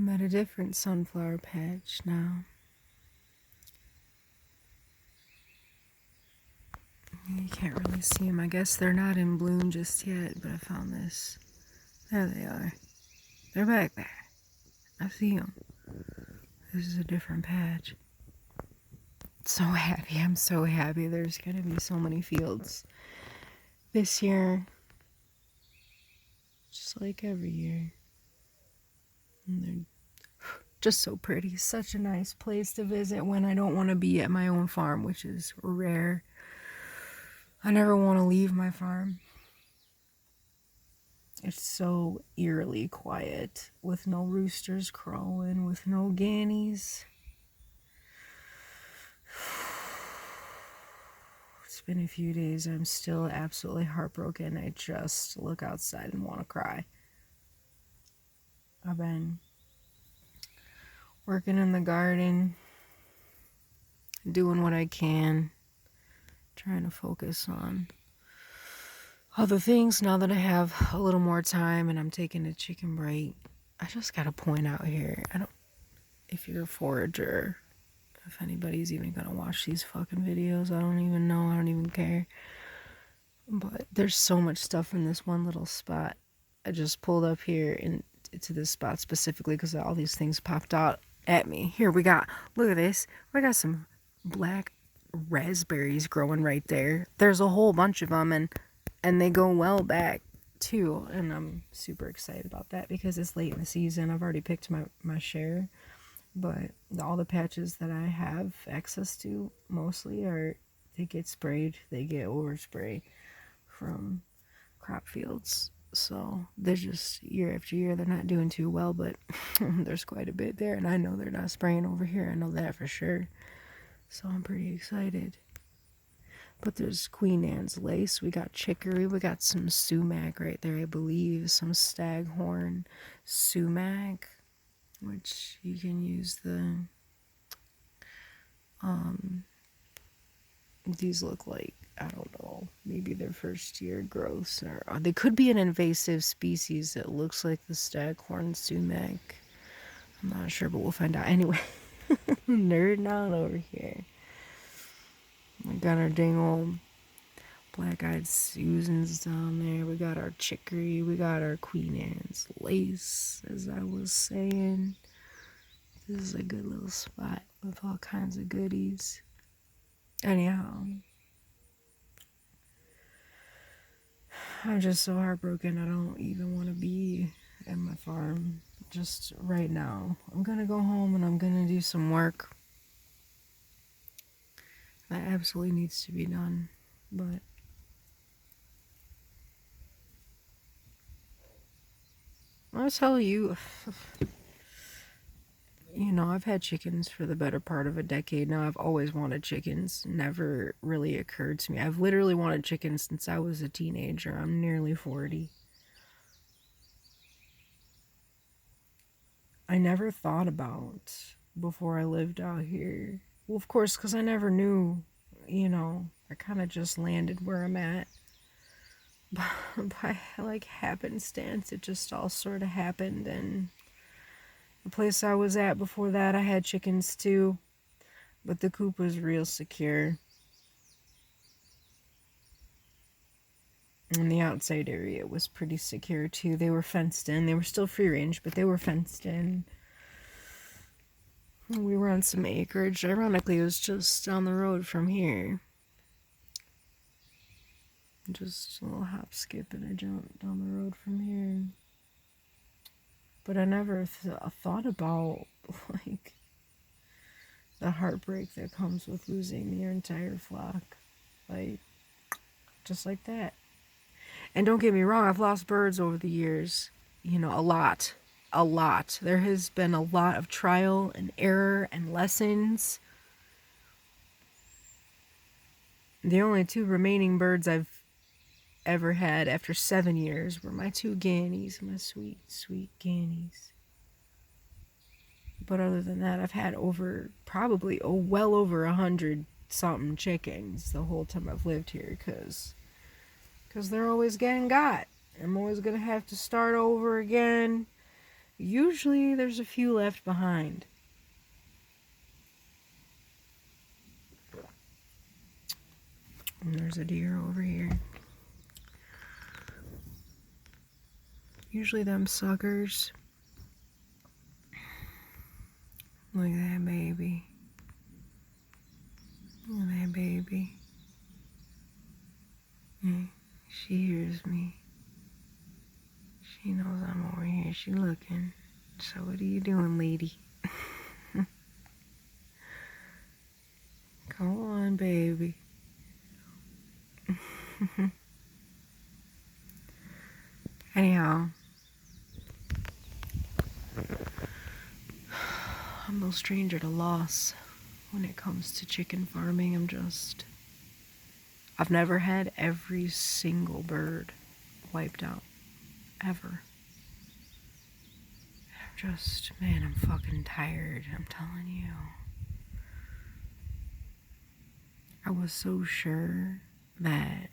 I'm at a different sunflower patch now. You can't really see them. I guess they're not in bloom just yet, but I found this. There they are. They're back there. I see them. This is a different patch. So happy. I'm so happy. There's going to be so many fields this year. Just like every year. And they're just so pretty. Such a nice place to visit when I don't want to be at my own farm, which is rare. I never want to leave my farm. It's so eerily quiet, with no roosters crowing, with no gannies. It's been a few days. I'm still absolutely heartbroken. I just look outside and want to cry. I've been working in the garden, doing what I can, trying to focus on other things now that I have a little more time and I'm taking a chicken break. I just gotta point out here, if you're a forager, if anybody's even gonna watch these fucking videos, I don't even know, I don't even care. But there's so much stuff in this one little spot. I just pulled up here into this spot specifically because all these things popped out at me. Here look at this. We got some black raspberries growing right there. There's a whole bunch of them, and they go well back too, and I'm super excited about that because it's late in the season. I've already picked my share, but all the patches that I have access to mostly they get sprayed, they get overspray from crop fields. So they're just year after year, they're not doing too well, but there's quite a bit there, and I know they're not spraying over here. I know that for sure. So I'm pretty excited. But there's Queen Anne's lace, we got chicory, we got some sumac right there, I believe, some staghorn sumac, which you can use these look like, I don't know, maybe their first year growths, or they could be an invasive species that looks like the staghorn sumac. I'm not sure, but we'll find out. Anyway, nerding out over here. We got our dang old black-eyed Susans down there. We got our chicory. We got our Queen Anne's lace, as I was saying. This is a good little spot with all kinds of goodies. Anyhow, I'm just so heartbroken. I don't even want to be at my farm just right now. I'm gonna go home and I'm gonna do some work that absolutely needs to be done, but I'll tell you, I've had chickens for the better part of a decade now. I've always wanted chickens. Never really occurred to me. I've literally wanted chickens since I was a teenager. I'm nearly 40. I never thought about before I lived out here. Well, of course, because I never knew, I kind of just landed where I'm at. By like happenstance, it just all sort of happened. And the place I was at before that, I had chickens too, but the coop was real secure. And the outside area was pretty secure too. They were fenced in. They were still free range, but they were fenced in. We were on some acreage. Ironically, it was just down the road from here. Just a little hop, skip, and a jump down the road from here. But I never thought about, like, the heartbreak that comes with losing your entire flock. Like, just like that. And don't get me wrong, I've lost birds over the years. A lot. A lot. There has been a lot of trial and error and lessons. The only two remaining birds I've ever had after 7 years were my 2 gannies, my sweet, sweet gannies. But other than that, I've had well over 100 something chickens the whole time I've lived here, because they're always getting got. I'm always gonna have to start over again Usually there's a few left behind. And there's a deer over here. Usually them suckers. Look at that baby. Look at that baby. She hears me. She knows I'm over here. She looking. So what are you doing, lady? Come on, baby. Anyhow, I'm no stranger to loss when it comes to chicken farming. I've never had every single bird wiped out. Ever. Man, I'm fucking tired. I'm telling you. I was so sure that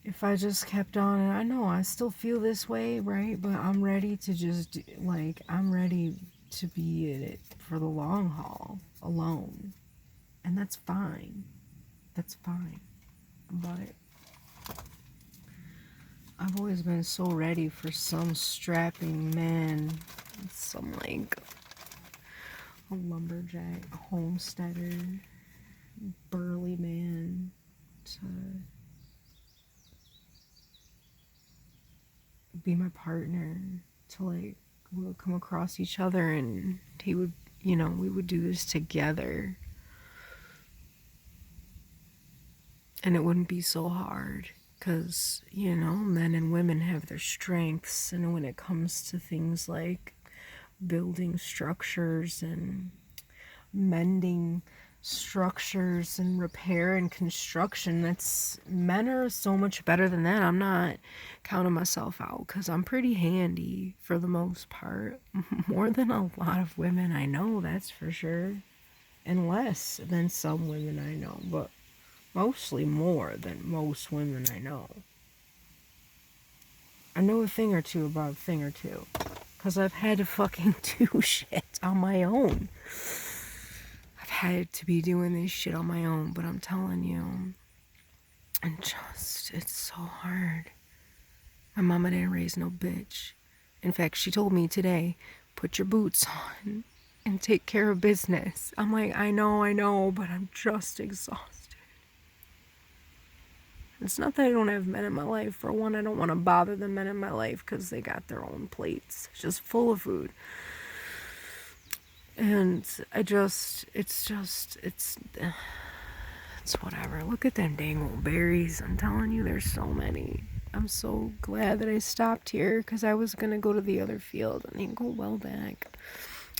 if I just kept on, and I know I still feel this way, right? But I'm ready to just, I'm ready to be in it for the long haul alone. And that's fine. That's fine. But I've always been so ready for some strapping man, some a lumberjack, a homesteader, burly man to be my partner, to we would come across each other and he would, we would do this together. And it wouldn't be so hard because, men and women have their strengths. And when it comes to things like building structures and mending structures and repair and construction, men are so much better than that. I'm not counting myself out because I'm pretty handy for the most part. More than a lot of women I know, that's for sure. And less than some women I know, but mostly more than most women I know. I know a thing or two about a thing or two. Because I've had to fucking do shit on my own. I've had to be doing this shit on my own. But I'm telling you, it's so hard. My mama didn't raise no bitch. In fact, she told me today, put your boots on and take care of business. I'm like, I know, but I'm just exhausted. It's not that I don't have men in my life. For one, I don't want to bother the men in my life because they got their own plates just full of food. And it's whatever. Look at them dang old berries. I'm telling you, there's so many. I'm so glad that I stopped here because I was going to go to the other field and then go well back.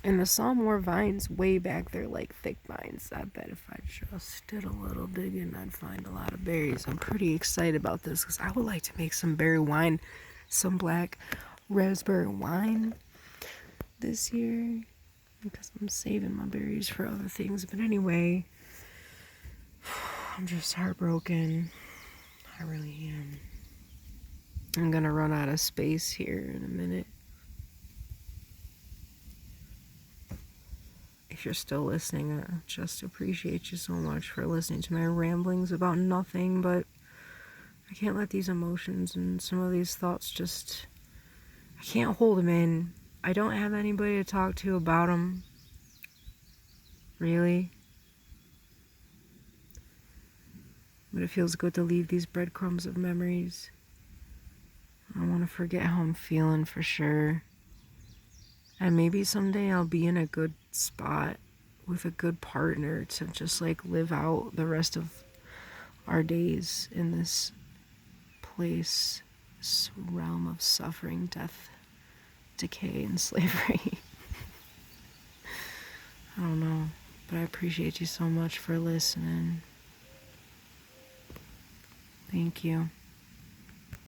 And I saw more vines way back there, like thick vines. I bet if I just did a little digging, I'd find a lot of berries. I'm pretty excited about this because I would like to make some berry wine, some black raspberry wine this year because I'm saving my berries for other things. But anyway, I'm just heartbroken. I really am. I'm gonna run out of space here in a minute. If you're still listening, I just appreciate you so much for listening to my ramblings about nothing, but I can't let these emotions and some of these thoughts I can't hold them in. I don't have anybody to talk to about them. Really. But it feels good to leave these breadcrumbs of memories. I don't want to forget how I'm feeling for sure. And maybe someday I'll be in a good spot with a good partner to just live out the rest of our days in this place, this realm of suffering, death, decay, and slavery. I don't know, but I appreciate you so much for listening. Thank you.